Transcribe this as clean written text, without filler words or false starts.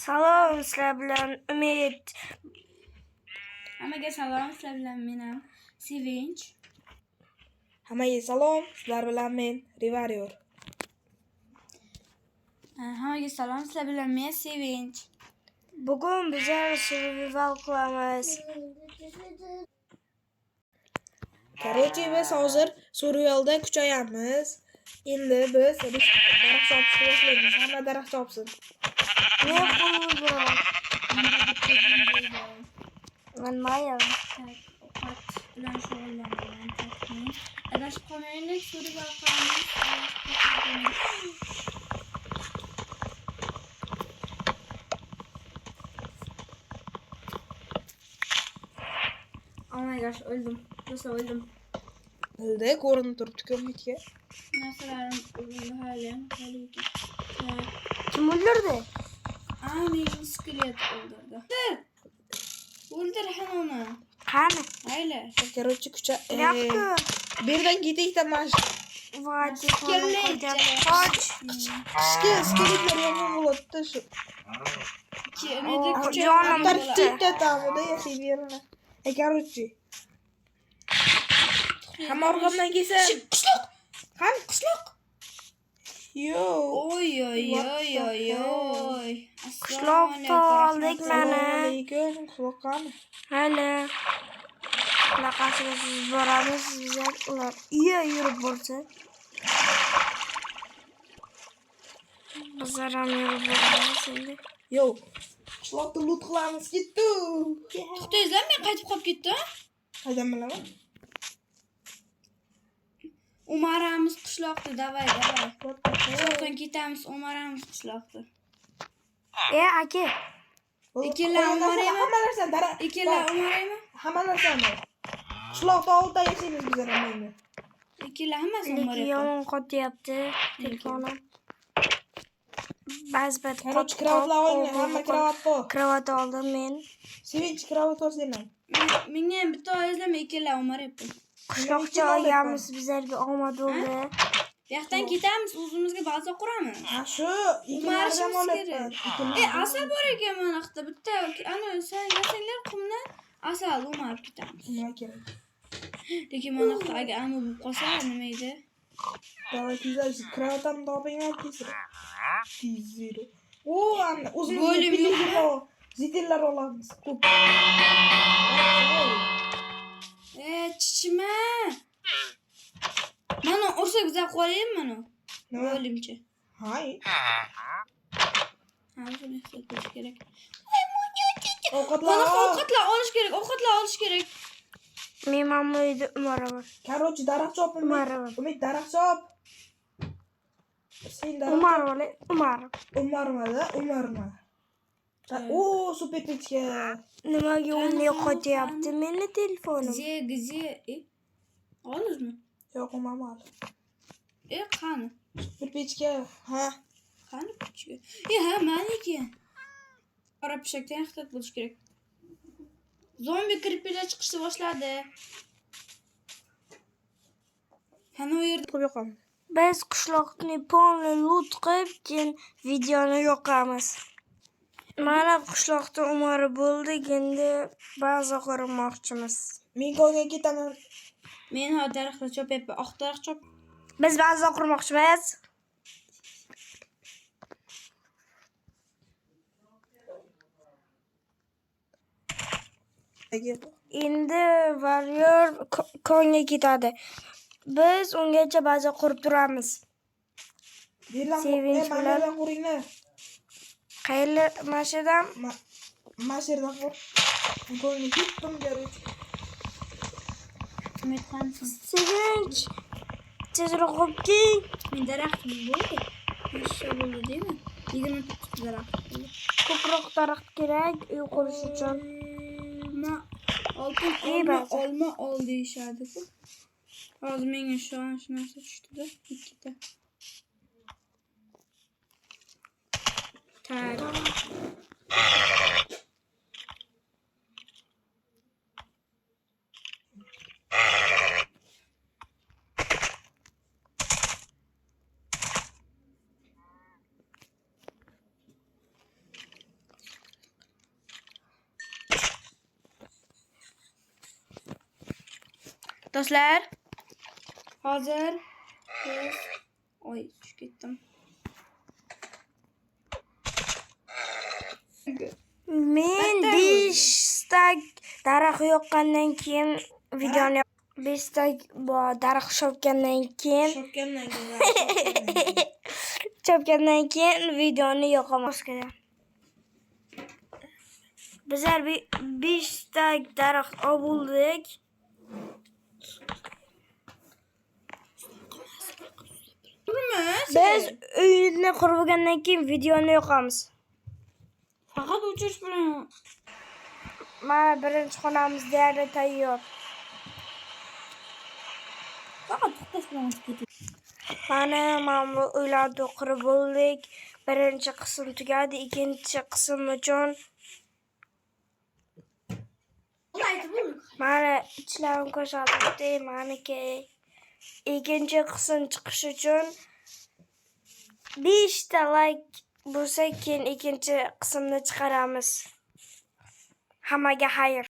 Salom, sizlar bilan Umid. Hammaga salom, sizlar bilan men ham Sevinch. Hammaga salom, sizlar bilan men Rivario. Hammaga salom, sizlar bilan men Sevinch. Bugun bizlar survival qilamiz. Короче, biz hozir survivalda kuchayamiz. Endi biz daraxt chopishni boshlaymiz. Hamma daraxt chopsin. Men qo'l bilan. Men mayam. Ovqat bilan shug'ullanaman. Adashib qolmaylik, survival qilamiz. Oh my gosh, öldüm. Nasıl öldüm? O'ldi, ko'rinib turibdi ko'mikka. Narsalarim o'ldi hali. Kim o'ldirdi? Meni skelet o'ldirdi. O'ldir Hanoni. Qani? Mayli. Короче, kucha. Yo'qku. Bu yerdan ketaydan mana Vadi Skelet. qoch. qishki skeletlar yomon bo'ladi shu. Meni Jonim Tartibda tamida yashaydi yerine. Короче. Hamma orqamdan kelsa. Qishloq. Qani qishloq? Yo. Oy oy oy oy oy. Qishloqqa oldik Assalomu meni. alaykum. Quloq qani? Hali. Laqasiga siz boramiz, bizlar ular iya yurib bo'lsa. Bizlar ham yurib boramiz endi. Yo. Qishloqda loot qilamiz ketdi. To'xtangizlar, men qaytib qolib ketdim. Qaydan bilaman? Umaramiz qishloqda, davay. Qishloqdan ketamiz, umaramiz qishloqda. Aka. Ikkilar umaraymi? Hamma narsa daraxt. Ikkilar umaraymi? Hamma narsani. Qishloqda olda yashaymiz bizlar ham. Ikkilar hammasi Lekin umarayapti. yomon qotyapti telefonim. Ba'zi payt Короче, kravatlar o'yna, hamma kravat bor. Kravat oldim men. Sevinch kravat olsang. Menga ham bitta oyizlama ikkilar umarayapti. Qishloqcha olganmiz, bizlarga omad bo'ldi. Bu yoqdan ketamiz, o'zimizga baza quramiz. Ha shu Umarishimiz olyapman. kerak. Asal bor ekan mana yoqda. Bitta ana sen yasanglar qumdan asal umarib ketamiz. Nima kerak? Lekin mana yoqda agar ammo bo'lib qolsa nima edi? Davay tizlar, kravatamni topinglar tezroq. Tezroq. O, o'zim Bo'lim yo'qmi? Zitillar olamiz. Ko'p. Chichima. Mana ursak bizlar qo'yaymi mana? Nima? O'limchi. Hay. Shuni hisoblash kerak. Ovqatlar. Mana ovqatlar olish kerak, ovqatlar olish kerak. Men mana uyda umaraman. Короче, daraxt chopim. Umaraman. Umid daraxt chop. Sen daraxt. Umarma. O, super pechka. Nimaga unday qotyapti meni telefonim? Oldingizmi? Yo'q, umarmadi. Qani? Super pechka. Ha. Qani kuchga? Ha, maniki. Qora pishakdan ehtiyot bo'lish kerak. Zombi kirpiklar chiqishni boshladi. Qani u yerda Qo'yib yoqamiz. Biz qishloqni polni loot qilib, keyin videoni yoqamiz. Mana qishloqda umari bo'ldik, endi baza qurmoqchimiz. Men ko'yga ketaman. men hozir daraxtlar chopyapman. Oq daraxt chop. Biz baza qurmoqchimiz. Endi Warrior konga ketadi. Biz ungacha baza qurib turamiz. Sevinch bilan. Mana quringlar. Qayerlar mashadan? Masherdan qur. Ko'ngli ketdim garchi. Umid qansin. Sevinch. Tezroq olib kel. Men daraxtim bo'ldi. Nechta bo'ldi deymi? 29 daraxt bo'ldi. Ko'proq daraxt kerak uy qurish uchun. Oltin olma ol deyishadi-ku. Hozir menga shu narsa tushdi-da, ikkita. Tak. Do'stlar, hozir biz oy tushib ketdim. Men 5 ta daraxt yoqqandan keyin videoni 5 ta daraxt chopgandan keyin chopgandan keyin videoni yoqaman. Bizlar 5 ta daraxt oldik. Biz uyni qurgandan keyin videoni yoqamiz. Faqat o'chirish bilan. Mana birinchi xonamiz deyarli tayyor. Faqat to'xtash bilan o'tib ketadi. Mana bu uylarni qurib bo'ldik. Birinchi qism tugadi, ikkinchi qism uchun mana ichlarim ko'rsatyapti. Maniki ikkinchi qism chiqish uchun 5 ta like bo'lsa, keyin ikkinchi qismni chiqaramiz. Hammaga xayr.